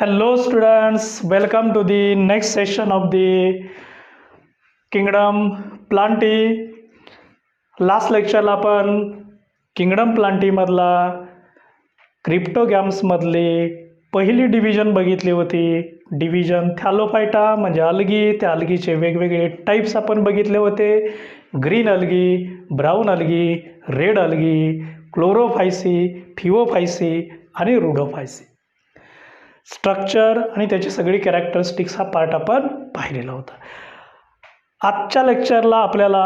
Hello, students. Welcome to the next session of the Kingdom Planty. Last लेक्चरला आपण kingdom प्लांटीमधला क्रिप्टोगॅम्समधली पहिली division बघितली होती. डिव्हिजन थॅलोफायटा म्हणजे अलगी. त्या अलगीचे वेगवेगळे टाईप्स आपण बघितले होते. ग्रीन अलगी, ब्राऊन अलगी, रेड अलगी, क्लोरोफायसी, फिओफायसी आणि रुडोफायसी. स्ट्रक्चर आणि त्याची सगळी कॅरेक्टरिस्टिक्स हा पार्ट आपण पाहिलेला होता. आजच्या लेक्चरला आपल्याला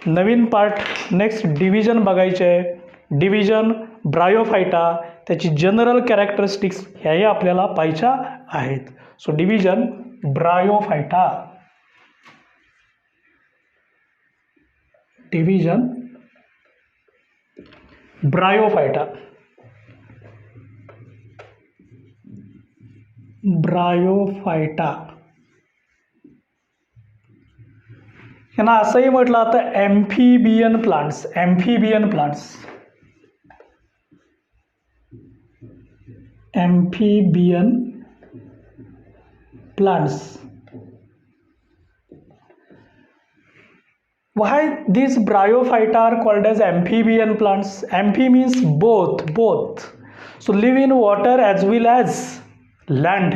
नवीन पार्ट नेक्स्ट डिव्हिजन बघायचे आहे. डिव्हिजन ब्रायोफायटा, त्याची जनरल कॅरेक्टरिस्टिक्स ह्याही आपल्याला पाहायच्या आहेत. So division Bryophyta. Division Bryophyta. Bryophyta यांना असंही म्हटलं जातं ॲम्फिबियन plants. ॲम्फिबियन plants. ॲम्फिबियन plants. Why these bryophyta are called as amphibian plants? Amphi means both. So live in water as well as land.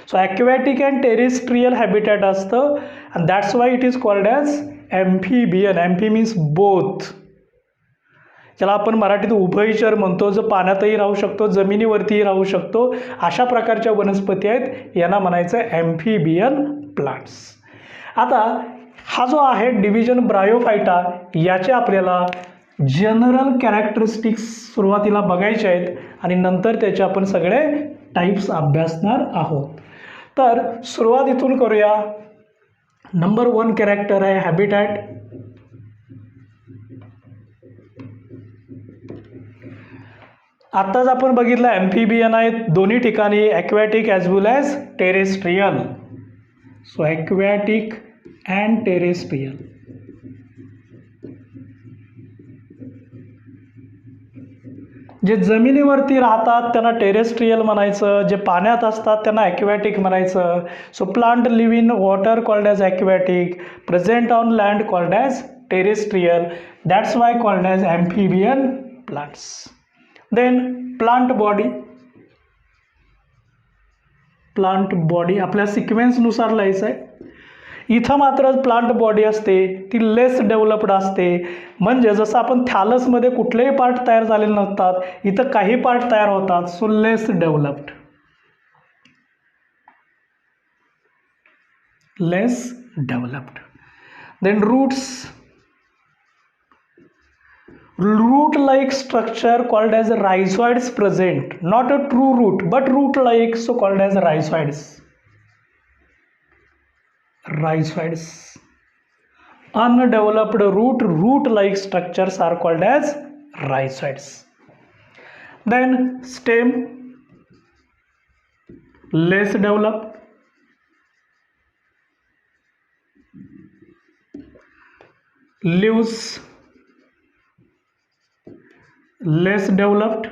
So aquatic and terrestrial habitat असतं and that's why it is called as amphibian. Amphi means both. ज्याला आपण मराठीत उभयचर म्हणतो, जो पाण्यातही राहू शकतो, जमिनीवरतीही राहू शकतो, अशा प्रकारच्या वनस्पती आहेत, यांना म्हणायचं ॲम्फिबियन प्लांट्स. आता हा जो आहे डिव्हिजन ब्रायोफायटा, याचे आपल्याला जनरल कॅरेक्टरिस्टिक्स सुरुवातीला बघायचे आहेत आणि नंतर त्याचे आपण सगळे टाईप्स अभ्यासणार आहोत. तर सुरुवात इथून करूया. नंबर 1 कॅरेक्टर आहे हॅबिटॅट. आत्ताच आपण बघितलं ॲम्फिबियन आहेत दोन्ही ठिकाणी, aquatic as well as terrestrial. So aquatic and terrestrial. जे जमिनीवरती राहतात त्यांना टेरेस्ट्रियल म्हणायचं, जे पाण्यात असतात त्यांना ॲक्वॅटिक म्हणायचं. So plant live in water called as aquatic, present on land called as terrestrial. That's why called as amphibian plants. Then plant body. Plant body आपल्या सिक्वेन्सनुसार लिहायचं आहे. इथं मात्र प्लांट बॉडी असते ती लेस डेव्हलप्ड असते. म्हणजे जसं आपण थॅलसमध्ये कुठलेही पार्ट तयार झालेले नसतात, इथं काही पार्ट तयार होतात. So less developed. Less developed. Then roots. Root like structure called as rhizoids present, not a true root but root like, so called as rhizoids. Rhizoids. Undeveloped root like structures are called as rhizoids. Then stem, less developed. Leaves, less developed.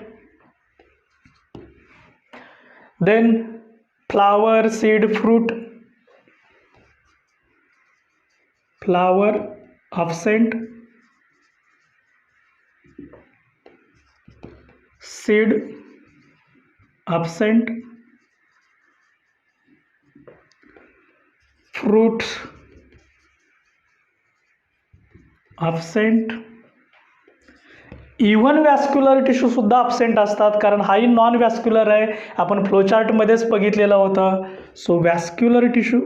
Then flower, seed, fruit. Flower absent, seed absent, fruit absent. Even vascular tissue सुद्धा absent असतात, कारण हाही non वॅस्क्युलर आहे. आपण फ्लोचार्टमध्येच बघितलेलं होतं. So vascular tissue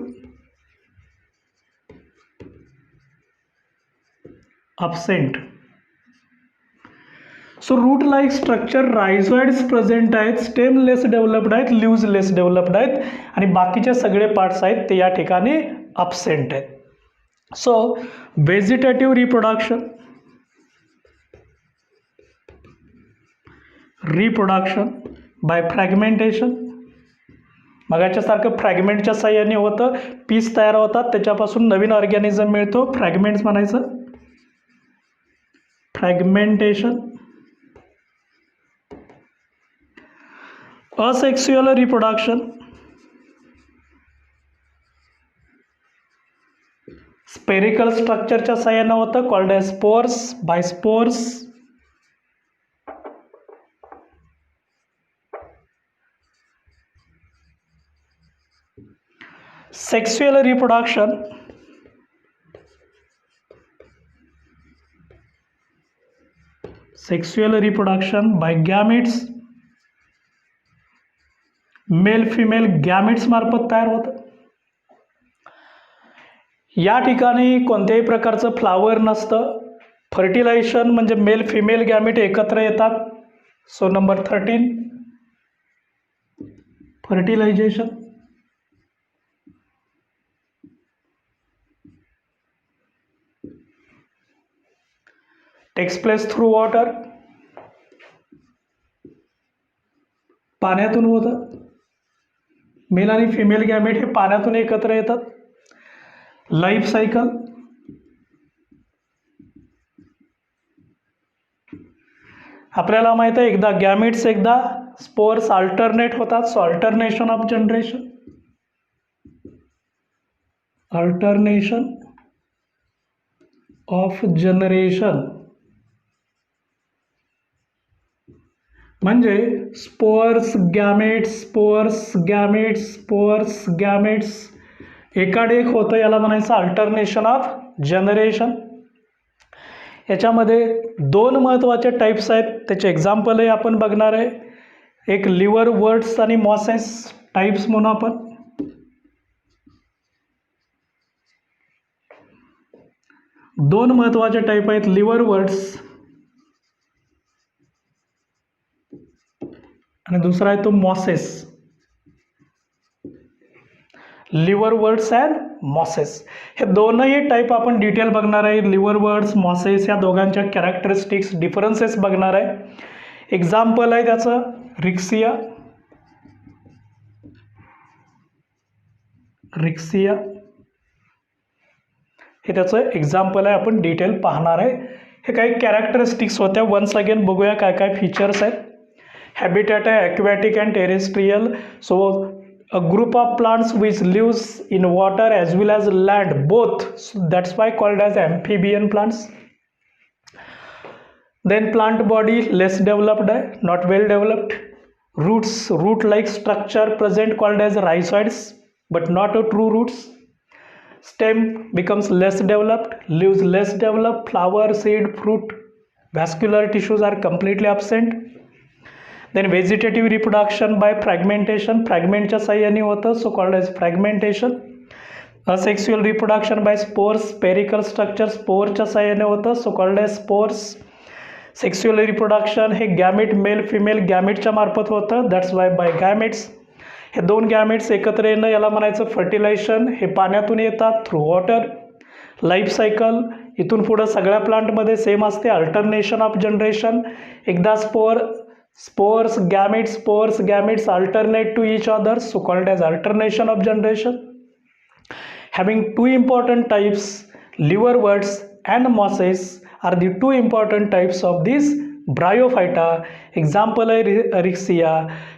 absent. So root like structure rhizoids present आहेत, स्टेम लेस डेव्हलप्ड आहेत, लिव्ज लेस डेव्हलप्ड आहेत आणि बाकीचे सगळे पार्ट्स आहेत ते या ठिकाणी अब्सेंट आहेत. सो vegetative reproduction. Reproduction by fragmentation. मगाच्यासारखं फ्रॅगमेंटच्या साह्याने होतं, पीस तयार होतात, त्याच्यापासून नवीन ऑर्गॅनिझम मिळतो, फ्रॅगमेंट्स म्हणायचं. फ्रॅगमेंटेशन. असेक्सुअल रिप्रोडक्शन, स्पेरिकल स्ट्रक्चरच्या साह्यानं होतं, called as spores, by spores. Sexual reproduction, sexual reproduction by gametes, male female gametes मार्फत तयार होतं. या ठिकाणी कोणत्याही प्रकारचं फ्लावर नसतं. फर्टिलायझेशन म्हणजे मेल फिमेल गॅमिट एकत्र येतात. So number 13 fertilization. Takes place through water, पाण्यातून होतं. मेल आणि फिमेल गॅमेट हे पाण्यातून एकत्र येतात. लाईफ सायकल, आपल्याला माहित आहे एकदा गॅमेट्स एकदा स्पोर्स अल्टरनेट होतात. So alternation of generation, alternation of generation म्हणजे spores gametes, spores gametes, spores gametes एकाडेक होतं, याला म्हणायचं अल्टरनेशन ऑफ जनरेशन. याच्यामध्ये दोन महत्त्वाचे टाईप्स आहेत, त्याचे एक्झाम्पलही आपण बघणार आहे. एक लिव्हर वर्ड्स आणि मॉसेस टाईप्स म्हणून आपण. दोन महत्त्वाचे टाईप आहेत, लिव्हर वर्ड्स आणि दुसरा आहे तो mosses. Liverworts and mosses हे दोनही टाईप आपण डिटेल बघणार आहे. लिव्हर वर्ड्स, मॉसेस या दोघांच्या कॅरेक्टरिस्टिक्स, डिफरन्सेस बघणार आहे. एक्झाम्पल आहे त्याचं रिक्सिया, रिक्सिया हे त्याचं एक्झाम्पल आहे, आपण डिटेल पाहणार आहे. हे काही कॅरेक्टरिस्टिक्स होत्या. वन्स अगेन बघूया काय काय फीचर्स आहेत. हॅबिटॅट आहे aquatic and terrestrial. So a group of plants which lives in water as well as land both, so that's why called as amphibian plants. Then plant body less developed, not well developed. Roots, root like structure present called as rhizoids but not a true roots. Stem becomes less developed, leaves less developed, flower, seed, fruit, vascular tissues are completely absent. Then vegetative reproduction by fragmentation, फ्रॅगमेंटच्या साह्याने होतं, so called as fragmentation. Asexual reproduction by spores, spherical structure स्पोरच्या साह्याने होतं, so called as spores. Sexual reproduction हे gamete male female गॅमेटच्या मार्फत होतं, दॅट्स वाय बाय गॅमेट्स. हे दोन गॅमेट्स एकत्र येणं याला म्हणायचं फर्टिलायझेशन. हे पाण्यातून येतात थ्रू वॉटर. लाईफ सायकल इथून पुढं सगळ्या प्लांटमध्ये सेम असते. अल्टरनेशन ऑफ जनरेशन, एकदा spores gametes alternate to each other, so called as alternation of generation. Having two important types, liverworts and mosses are the two important types of these Bryophyta. Example आहे Riccia.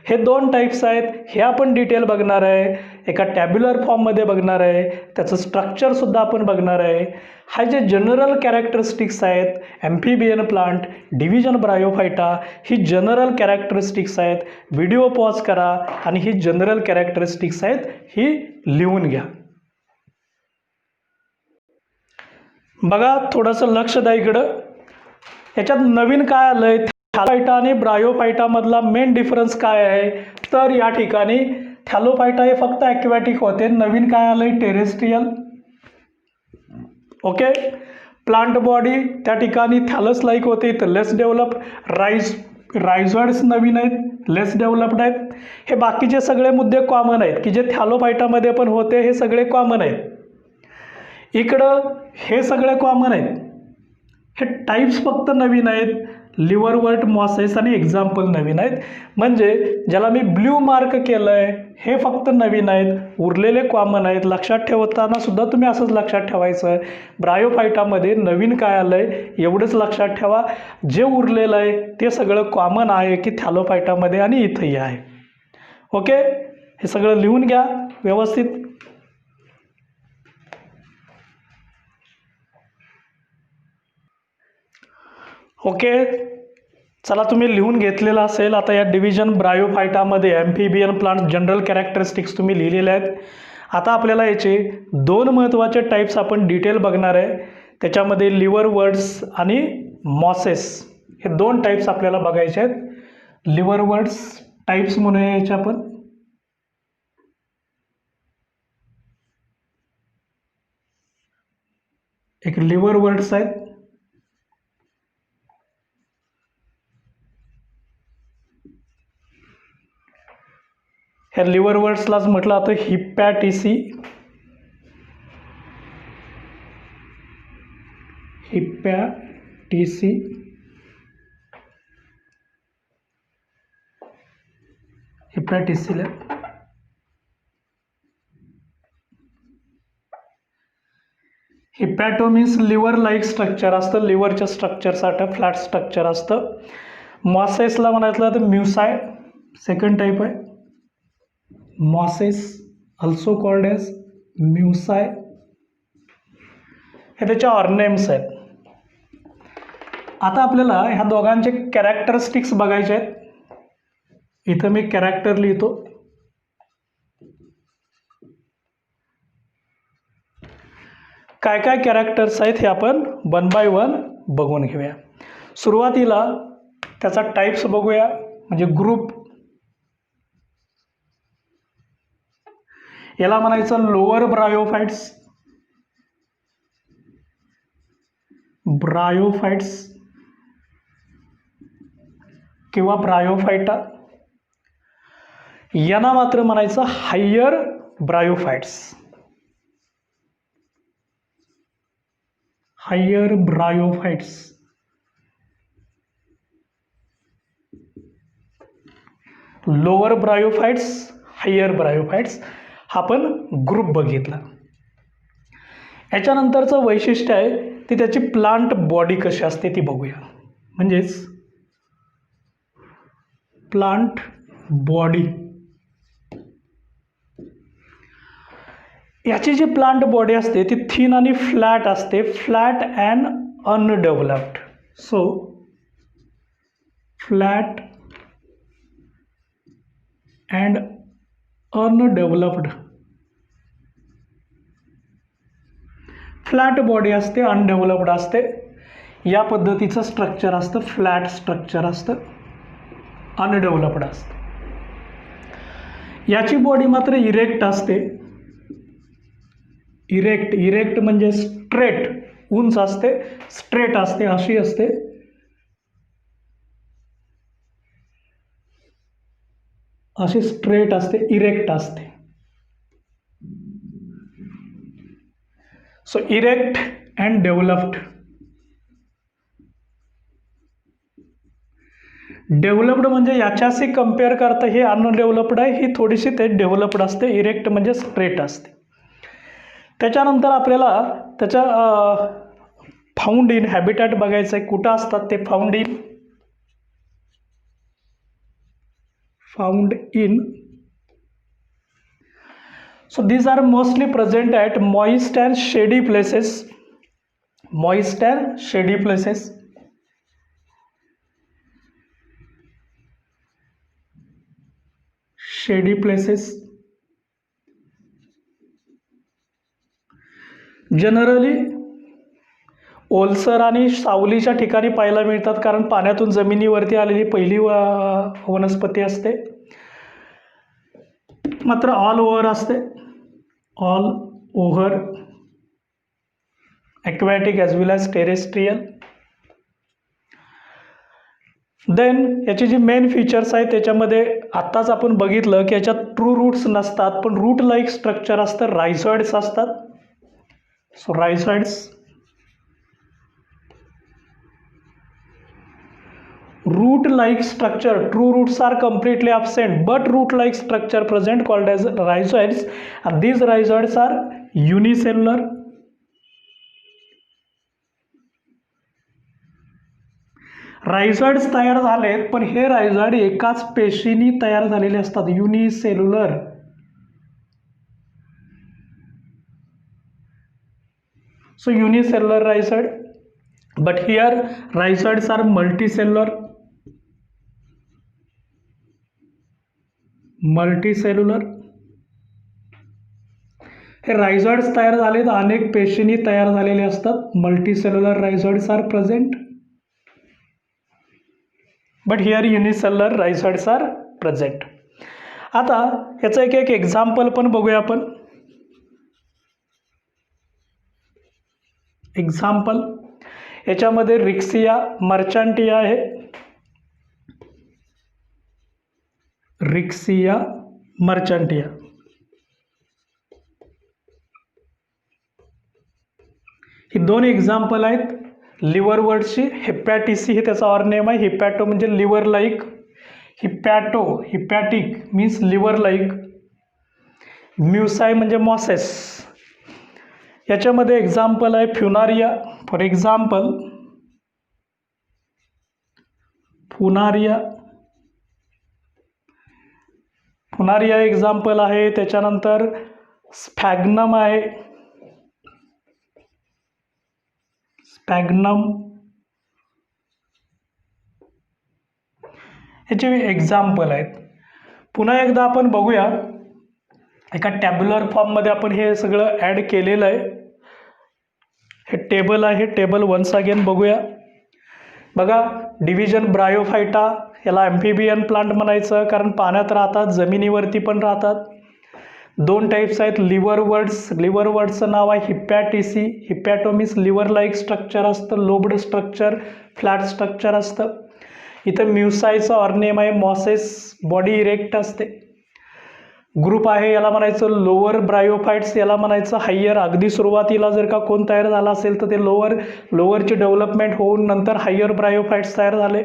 हे दोन types आहेत, हे आपण detail बघणार आहे. एका tabular फॉर्ममध्ये बघणार आहे, त्याचं स्ट्रक्चरसुद्धा आपण बघणार आहे. हा जे जनरल कॅरेक्टरिस्टिक्स आहेत ॲम्फिबियन प्लांट, डिव्हिजन ब्रायोफायटा, ही जनरल कॅरेक्टरिस्टिक्स आहेत. व्हिडिओ पॉज करा आणि ही जनरल कॅरेक्टरिस्टिक्स आहेत ही लिहून घ्या. बघा थोडंसं लक्ष द्या इकडं. याच्यात नवीन काय आलं आहे, थॅलोफायटा आणि ब्रायोफायटामधला मेन डिफरन्स काय आहे, तर या ठिकाणी थॅलोफायटा हे फक्त ॲक्वॅटिक होते. नवीन काय आलं आहे, टेरेस्ट्रियल. ओके. प्लांट बॉडी त्या ठिकाणी थॅलस लाईक होते, तर लेस डेव्हलप्ड. रायझॉइड्स नवीन आहेत, लेस डेव्हलप्ड आहेत. हे बाकीचे सगळे मुद्दे कॉमन आहेत की जे थॅलोफायटामध्ये पण होते, हे सगळे कॉमन आहेत. इकडं हे सगळे कॉमन आहेत. हे टाईप्स फक्त नवीन आहेत, लिव्हरवर्ट, मॉसेस आणि एक्झाम्पल नवीन आहेत. म्हणजे ज्याला मी ब्ल्यू मार्क केलं आहे हे फक्त नवीन आहेत, उरलेले कॉमन आहेत. लक्षात ठेवताना सुद्धा तुम्ही असंच लक्षात ठेवायचं, ब्रायोफायटामध्ये नवीन काय आलं आहे एवढंच लक्षात ठेवा. जे उरलेलं आहे ते सगळं कॉमन आहे की थॅलोफायटामध्ये आणि इथंही आहे. ओके, हे सगळं लिहून घ्या व्यवस्थित. ओके, चला तुम्ही लिहून घेतलेलं असेल. आता या डिव्हिजन ब्रायोफायटामध्ये ॲम्फिबियन प्लांट जनरल कॅरेक्टरिस्टिक्स तुम्ही लिहिलेले आहेत. आता आपल्याला याचे 2 महत्त्वाचे टाईप्स आपण डिटेल बघणार आहे. त्याच्यामध्ये लिव्हरवर्ड्स आणि मॉसेस हे 2 टाईप्स आपल्याला बघायचे आहेत. लिव्हरवर्ड्स टाईप्स म्हणूया याचे आपण. एक लिव्हरवर्ड्स आहेत, ह्या लिव्हरवर्ड्सलाच म्हटलं जातं हिपॅटिसी. हिपॅटिसी हिपॅटिसीला हिपॅटो मीन्स लिव्हर लाईक स्ट्रक्चर असतं, लिव्हरच्या स्ट्रक्चरसाठी फ्लॅट स्ट्रक्चर असतं. मॉसेसला म्हणायचं तर म्युसाय सेकंड टाईप आहे. मॉसेस ऑल्सो कॉल्ड एज म्युसाय, हे त्याच्या ऑर्नेम्स आहेत. आता आपल्याला ह्या दोघांचे कॅरेक्टरिस्टिक्स बघायचे आहेत. इथं मी कॅरेक्टर लिहितो. काय काय कॅरेक्टर्स आहेत हे आपण 1 बाय 1 बघून घेऊया. सुरुवातीला त्याचा टाईप्स बघूया, म्हणजे ग्रुप. याला म्हणायचं लोअर ब्रायोफाइट्स. ब्रायोफाइट्स किंवा ब्रायोफायटा. यांना मात्र म्हणायचं higher bryophytes. Higher bryophytes. Lower bryophytes, higher bryophytes, हा पण ग्रुप बघितला. याच्यानंतरचं वैशिष्ट्य आहे ती त्याची प्लांट बॉडी कशी असते ती बघूया. म्हणजेच प्लांट बॉडी. याची जी प्लांट बॉडी असते ती थिन आणि फ्लॅट असते, flat and undeveloped. So flat and undeveloped. Flat body असते, अनडेव्हलप्ड असते. या पद्धतीचं स्ट्रक्चर असतं, फ्लॅट स्ट्रक्चर असतं, अनडेव्हलप्ड असतं. याची बॉडी मात्र इरेक्ट असते. इरेक्ट म्हणजे स्ट्रेट, उंच असते, स्ट्रेट असते, अशी असते. अशी स्ट्रेट असते, इरेक्ट असते. So erect and developed. Developed म्हणजे याच्याशी कम्पेअर करता हे अनडेव्हलप्ड आहे, ही थोडीशी ते डेव्हलप्ड असते. इरेक्ट म्हणजे स्ट्रेट असते. त्याच्यानंतर आपल्याला त्याच्या फाउंड इन हॅबिटॅट बघायचं आहे. कुठं असतात ते found in. Found in. So these are mostly present at moist and shady places. Moist and shady places. Shady places. Generally ओलसर आणि सावलीच्या ठिकाणी पाहायला मिळतात, कारण पाण्यातून जमिनीवरती आलेली पहिली वनस्पती असते. मात्र ऑल ओव्हर असते, ऑल ओव्हर, ॲक्वॅटिक ॲज वेल ॲज टेरेस्ट्रियल. देन याची जी मेन फीचर्स आहेत त्याच्यामध्ये आत्ताच आपण बघितलं की याच्यात ट्रू रूट्स नसतात, पण रूट लाईक स्ट्रक्चर असतं, रायझॉइड्स असतात. So रायझॉइड्स. root like structure, true roots are completely absent, but root like structure present called as rhizoids, and these rhizoids are unicellular. रायझॉइड्स तयार झालेत, पण हे रायझॉइड एकाच पेशीनी तयार झालेले असतात, unicellular. So unicellular rhizoid, but here rhizoids are multicellular. हे रायझॉइड्स तयार झालेत, अनेक पेशींनी तयार झालेले असतात. Multicellular rhizoids are present, but here unicellular rhizoids are present. आता याचं एक एक्झाम्पल पण बघूया आपण. एक्झाम्पल याच्यामध्ये रिक्सिया मर्चांटिया आहे. रिक्सिया मर्चांटिया ही दोन एक्झाम्पल आहेत लिव्हरवर्डची. हिपॅटिसी हे त्याचा ऑर नेम आहे. हिपॅटो म्हणजे liver like. Hepato hepatic means liver like. Musci म्हणजे मॉसेस. याच्यामध्ये एक्झाम्पल आहे Funaria. For example Funaria, Funaria example आहे. त्याच्यानंतर स्फॅग्नम आहे. स्पॅग्नम याचे एक्झाम्पल आहेत. पुन्हा एकदा आपण बघूया. एका टॅब्युलर फॉर्ममध्ये आपण हे सगळं ॲड केलेलं आहे. हे टेबल आहे. टेबल वन्स अगेन बघूया. बघा, डिव्हिजन ब्रायोफायटा याला ॲम्फिबियन प्लांट म्हणायचं, कारण पाण्यात राहतात, जमिनीवरती पण राहतात. दोन टाईप्स आहेत लिव्हरवर्ड्स. लिव्हरवर्ड्सचं नाव आहे हिपॅटिसी. हिपॅटो मीन्स लिव्हर लाईक स्ट्रक्चर असतं, लोब्ड स्ट्रक्चर, फ्लॅट स्ट्रक्चर असतं. इथं म्युसायचं ऑर्नेम आहे मॉसेस, बॉडी इरेक्ट असते. ग्रुप आहे याला म्हणायचं लोअर ब्रायोफाइट्स, याला म्हणायचं हायर. अगदी सुरुवातीला जर का कोण तयार झाला असेल तर ते लोअरची डेव्हलपमेंट होऊन नंतर हायर ब्रायोफाइट्स तयार झाले.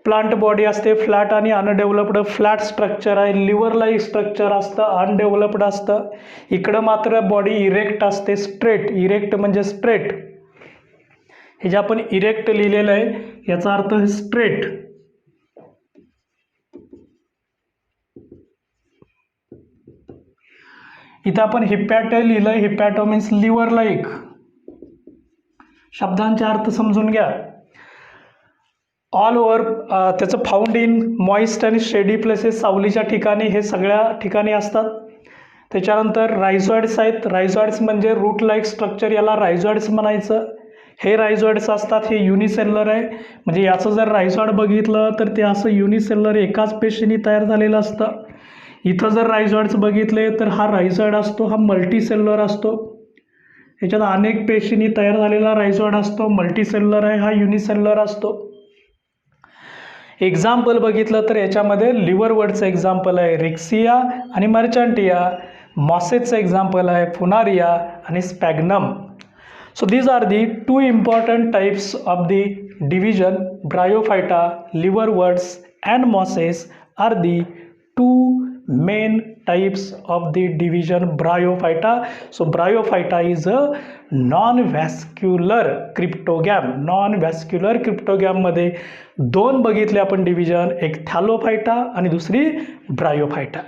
प्लांट बॉडी असते फ्लॅट आणि अनडेव्हलप्ड. फ्लॅट स्ट्रक्चर आहे, लिव्हर लाईक स्ट्रक्चर असतं, अनडेव्हलप्ड असतं. इकडं मात्र बॉडी इरेक्ट असते, स्ट्रेट. इरेक्ट म्हणजे स्ट्रेट. हे जे आपण इरेक्ट लिहिलेलं आहे याचा अर्थ स्ट्रेट. इथं आपण हिपॅटो लिहिलं. हिपॅटो मीन्स लिव्हर लाईक. शब्दांचे अर्थ समजून घ्या. ऑल ओव्हर त्याचं फाउंड इन मॉइस्ट आणि शेडी प्लेसेस, सावलीच्या ठिकाणी, हे सगळ्या ठिकाणी असतात. त्याच्यानंतर रायझॉइड्स आहेत. रायझॉइड्स म्हणजे रूट लाईक स्ट्रक्चर, याला रायझॉइड्स म्हणायचं. हे रायझॉइड्स असतात. हे युनिसेल्युलर आहे, म्हणजे याचं जर रायझॉइड बघितलं तर ते असं युनिसेल्युलर एकाच पेशीने तयार झालेलं असतं. इथं जर रायझॉइड्स बघितले तर हा रायझॉइड असतो, हा मल्टीसेल्युलर असतो. याच्यात अनेक पेशींनी तयार झालेला रायझॉइड असतो. मल्टीसेल्युलर आहे, हा युनिसेल्युलर असतो. एक्झाम्पल बघितलं तर याच्यामध्ये लिव्हरवर्डचं एक्झाम्पल आहे रिक्सिया आणि मर्चांटिया. मॉसेसचं एक्झाम्पल आहे फुनारिया आणि स्पॅग्नम. So these are the two important types of the division. Bryophyta, liverworts and mosses are the two main types of the division Bryophyta. So Bryophyta is a non-vascular cryptogam. Non-vascular cryptogam मध्ये दोन बघितले आपण division, एक Thallophyta आणि दुसरी Bryophyta.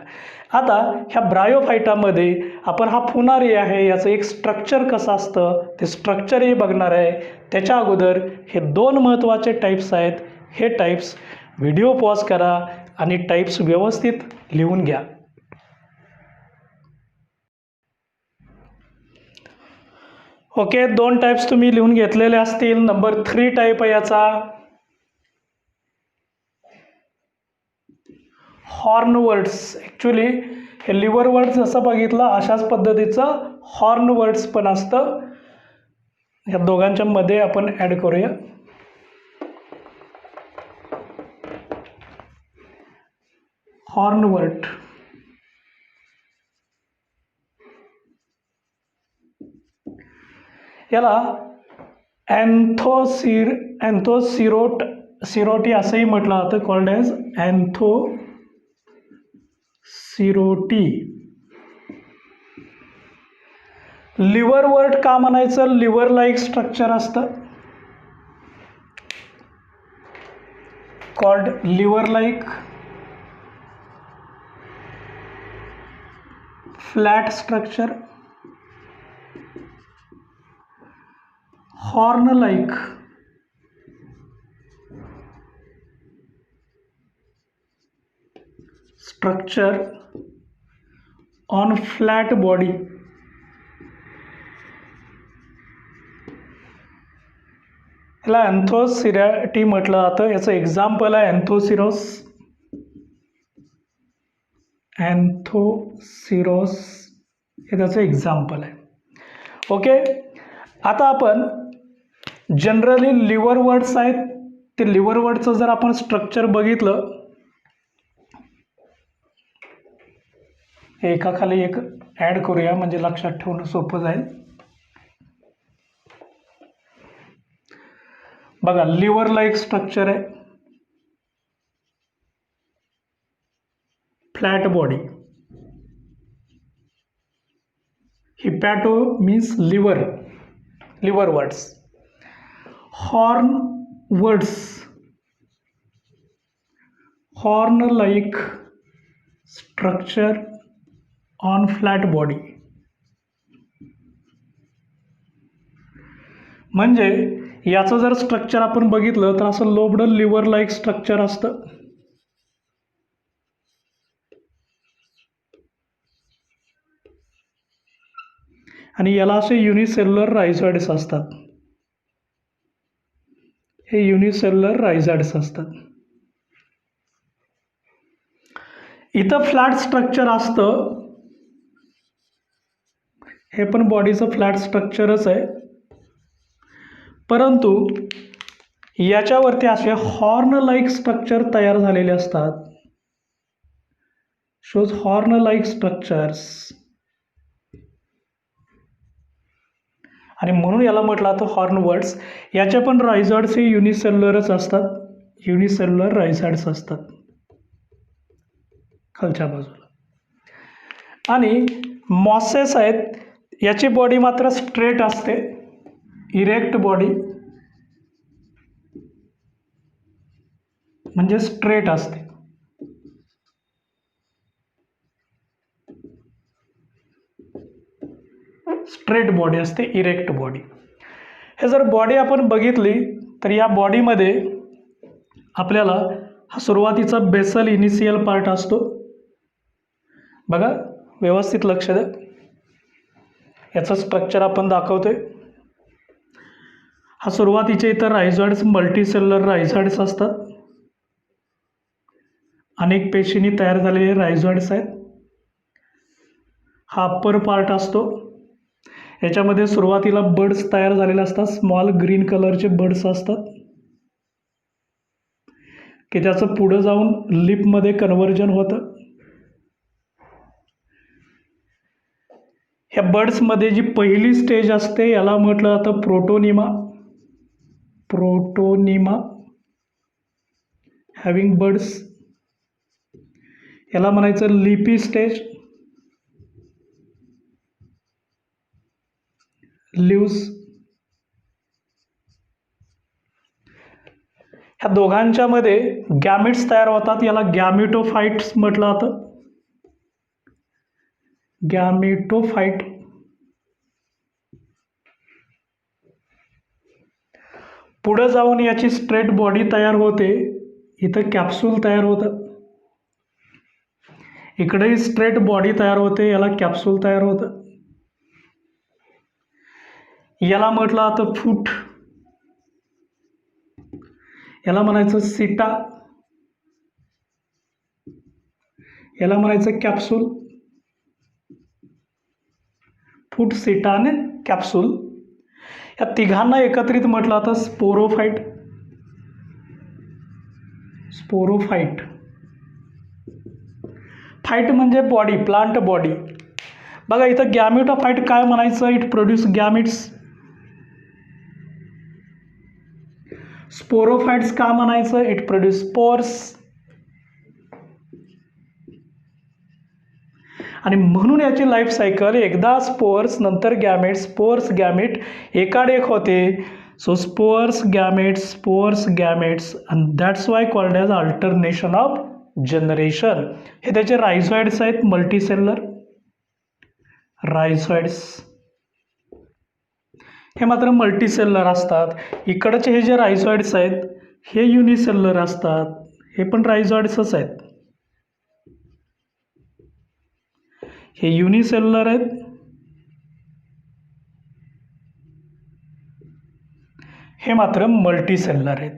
आता ह्या ब्रायोफायटामध्ये आपण हा फुनारिया आहे याचं एक स्ट्रक्चर कसं असतं ते स्ट्रक्चरही बघणार आहे. त्याच्या अगोदर हे दोन महत्त्वाचे टाईप्स आहेत. हे टाईप्स व्हिडिओ पॉज करा आणि टाईप्स व्यवस्थित लिहून घ्या. ओके, दोन टाईप्स तुम्ही लिहून घेतलेले असतील. नंबर 3 टाईप आहे याचा हॉर्नवर्ड्स. ॲक्च्युली हे लिव्हरवर्ड्स जसं बघितलं अशाच पद्धतीचं हॉर्नवर्ड्स पण असतं. या दोघांच्या मध्ये आपण ॲड करूया. हॉर्नवर्ड याला सिरोटी असंही म्हटलं जातं, कॉल्ड ॲज सिरोटी. लिव्हरवर्ड का म्हणायचं? लिव्हर लाईक स्ट्रक्चर असतं. called liver-like, flat structure, horn-like, structure on flat body. याला अँथोसिरॅटी म्हटलं जातं. याचं एक्झाम्पल आहे अँथोसिरोस. अँथोसिरोस हे त्याचं एक्झाम्पल आहे. ओके, आता आपण जनरली लिव्हर वर्ड्स आहेत, ते लिव्हर वर्डचं जर आपण स्ट्रक्चर बघितलं, एकाखाली एक ॲड करूया म्हणजे लक्षात ठेवणं सोपं जाईल. बघा, लिव्हर लाईक स्ट्रक्चर आहे, flat body. Hepato means liver, liver worts. Horn worts, horn like structure on flat body. म्हणजे याचं जर स्ट्रक्चर आपण बघितलं तर असं लोब्ड लिव्हर लाईक स्ट्रक्चर असतं. आणि याला असे युनिसेल्युलर रायझॉइड्स असतात. हे युनिसेल्युलर रायझॉइड्स असतात. इथं फ्लॅट स्ट्रक्चर असतं, हे पण बॉडीचं फ्लॅट स्ट्रक्चरच आहे, परंतु याच्यावरती असे हॉर्न लाईक स्ट्रक्चर तयार झालेले असतात. Shows horn like structures. आणि म्हणून याला म्हटलं जातं हॉर्न वर्ड्स. याचे पण रायझॉइड्स हे युनिसेल्युलरच असतात, युनिसेल्युलर रायझॉइड्स असतात खालच्या बाजूला. आणि मॉसेस आहेत, याची बॉडी मात्र स्ट्रेट असते, इरेक्ट बॉडी, म्हणजे स्ट्रेट असते. स्ट्रेट बॉडी असते, इरेक्ट बॉडी. हे जर बॉडी आपण बघितली तर या बॉडीमध्ये आपल्याला हा सुरुवातीचा बेसल इनिशियल पार्ट असतो. बघा, व्यवस्थित लक्ष द्या, याचं स्ट्रक्चर आपण दाखवतोय. हा सुरुवातीचे इतर रायझॉइड्स मल्टीसेल्युलर रायझॉइड्स असतात, अनेक पेशींनी तयार झालेले रायझॉइड्स आहेत. हा अप्पर पार्ट असतो, याच्यामध्ये सुरुवातीला बड्स तयार झालेले असतात, स्मॉल ग्रीन कलरचे बड्स असतात, की त्याचं पुढं जाऊन लिपमध्ये कन्व्हर्जन होतं. ह्या बर्ड्समध्ये जी पहिली स्टेज असते याला म्हटलं जातं प्रोटोनिमा. Protonema having birds. याला म्हणायचं लिपी स्टेज. लिव्स. ह्या दोघांच्या मध्ये गॅमिट्स तयार होतात, याला गॅमिटोफाइट्स म्हटलं जातं. गॅमिटोफाइट. पुढे जाऊन याची स्ट्रेट बॉडी तयार होते, इथं कॅप्सूल तयार होतं. इकडेही स्ट्रेट बॉडी तयार होते, याला कॅप्सूल तयार होतं. याला म्हटलं जातं फूट. याला म्हणायचं सीटा. याला म्हणायचं कॅप्सूल. फूट, सीटा आणि कॅप्सूल या तिघांना एकत्रित म्हटलं जातं स्पोरोफाइट. स्पोरोफाइट. फाइट म्हणजे बॉडी, प्लांट बॉडी. बघा इथं गॅमिटोफाइट काय म्हणायचं, इट प्रोड्यूस गॅमिट्स. स्पोरोफाइट्स का म्हणायचं, इट प्रोड्यूस स्पोर्स. आणि म्हणून याची लाईफ सायकल एकदा स्पोर्स, नंतर गॅमेट, स्पोर्स, गॅमेट, एकाड एक होते. So spores, gametes, and that's why called as alternation of generation. हे त्याचे रायझॉइड्स आहेत, मल्टीसेल्युलर रायझॉइड्स हे मात्र मल्टीसेल्युलर असतात. इकडचे हे जे रायझॉइड्स आहेत हे युनिसेल्युलर असतात, हे पण रायझॉइड्सच आहेत. हे युनिसेल्युलर आहेत, हे मात्र मल्टीसेल्युलर आहेत.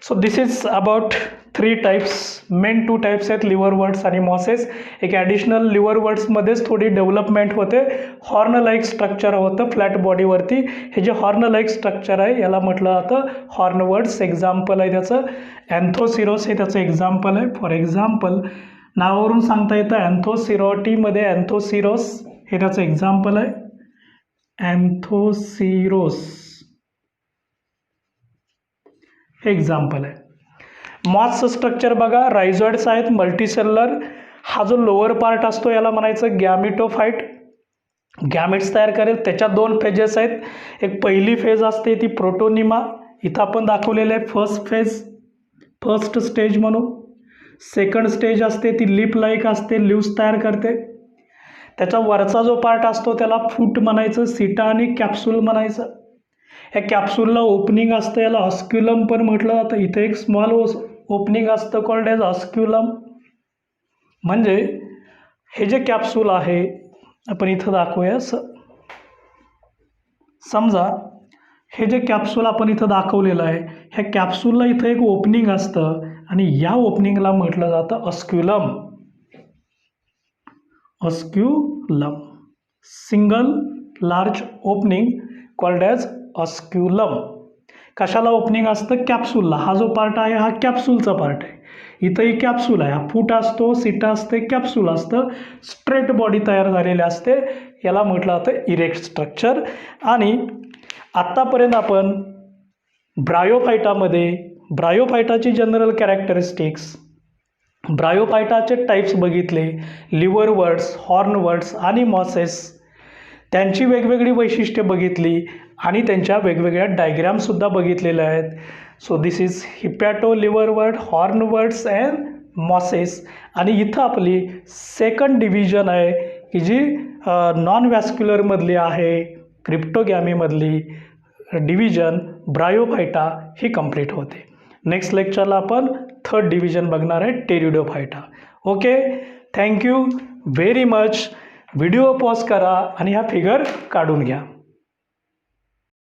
So this is about 3 types. Main 2 types आहेत, लिव्हर वर्ड्स आणि मॉसेस. एक ॲडिशनल लिव्हर वर्ड्समध्येच थोडी डेव्हलपमेंट होते. हॉर्न लाईक स्ट्रक्चर होतं फ्लॅट बॉडीवरती. हे जे हॉर्न लाईक स्ट्रक्चर आहे याला म्हटलं जातं हॉर्न वर्ड्स. एक्झाम्पल आहे त्याचं अँथोसिरोस, हे त्याचं एक्झाम्पल आहे. फॉर एक्झाम्पल नावावरून सांगता येतं अँथोसिरोटीमध्ये अँथोसिरोस हे त्याचं एक्झाम्पल आहे. अँथोसिरोस हे एक्झाम्पल आहे. मॉसचं स्ट्रक्चर बघा, रायझॉइड्स आहेत, मल्टीसेल्युलर. हा जो लोअर पार्ट असतो याला म्हणायचं गॅमिटोफाइट. गॅमिट्स तयार करेल. त्याच्या 2 फेजेस आहेत. एक पहिली फेज असते ती प्रोटोनिमा, इथं आपण दाखवलेलं आहे फर्स्ट फेज, फर्स्ट स्टेज म्हणून. सेकंड स्टेज असते ती लिप लाईक असते, लिव्स तयार करते. त्याचा वरचा जो पार्ट असतो त्याला फूट म्हणायचं, सीटा आणि कॅप्सूल म्हणायचं. या कॅप्सूलला ओपनिंग असतं, याला ऑस्क्युलम पण म्हटलं जातं. इथे एक स्मॉल ओपनिंग असतं कॉल्ड एज ऑस्क्युलम. म्हणजे हे जे कॅप्सूल आहे आपण इथं दाखवूया. समजा हे जे कॅप्सूल आपण इथं दाखवलेलं आहे, ह्या कॅप्सूलला इथं एक ओपनिंग असतं आणि या ओपनिंगला म्हटलं जातं osculum. Osculum, single large opening called as osculum. कशाला ओपनिंग असतं? कॅप्सूलला. हा जो पार्ट आहे हा कॅप्सूलचा पार्ट आहे. इथंही कॅप्सूल आहे, हा फूट असतो, सीटा असते, कॅप्सूल असतं, स्ट्रेट बॉडी तयार झालेली असते. याला म्हटलं जातं इरेक्ट स्ट्रक्चर. आणि आत्तापर्यंत आपण ब्रायोफायटाची जनरल कॅरेक्टरिस्टिक्स, ब्रायोफायटाचे टाईप्स बघितले. लिव्हर वर्ड्स, हॉर्न वर्ड्स आणि मॉसेस, त्यांची वेगवेगळी वैशिष्ट्ये बघितली आणि त्यांच्या वेगवेगळ्या डायग्रामसुद्धा बघितलेल्या आहेत. So this is hepato liver wort, horn worts and mosses. आणि इथं आपली सेकंड डिव्हिजन आहे की जी नॉन व्हॅस्क्युलरमधली आहे, क्रिप्टोगॅमीमधली डिव्हिजन ब्रायोफायटा ही कंप्लीट होते. नेक्स्ट लेक्चरला आपण थर्ड डिव्हिजन बघणार आहे, Pteridophyta. Okay, thank you very much. Video pause करा आणि हा फिगर काढून घ्या.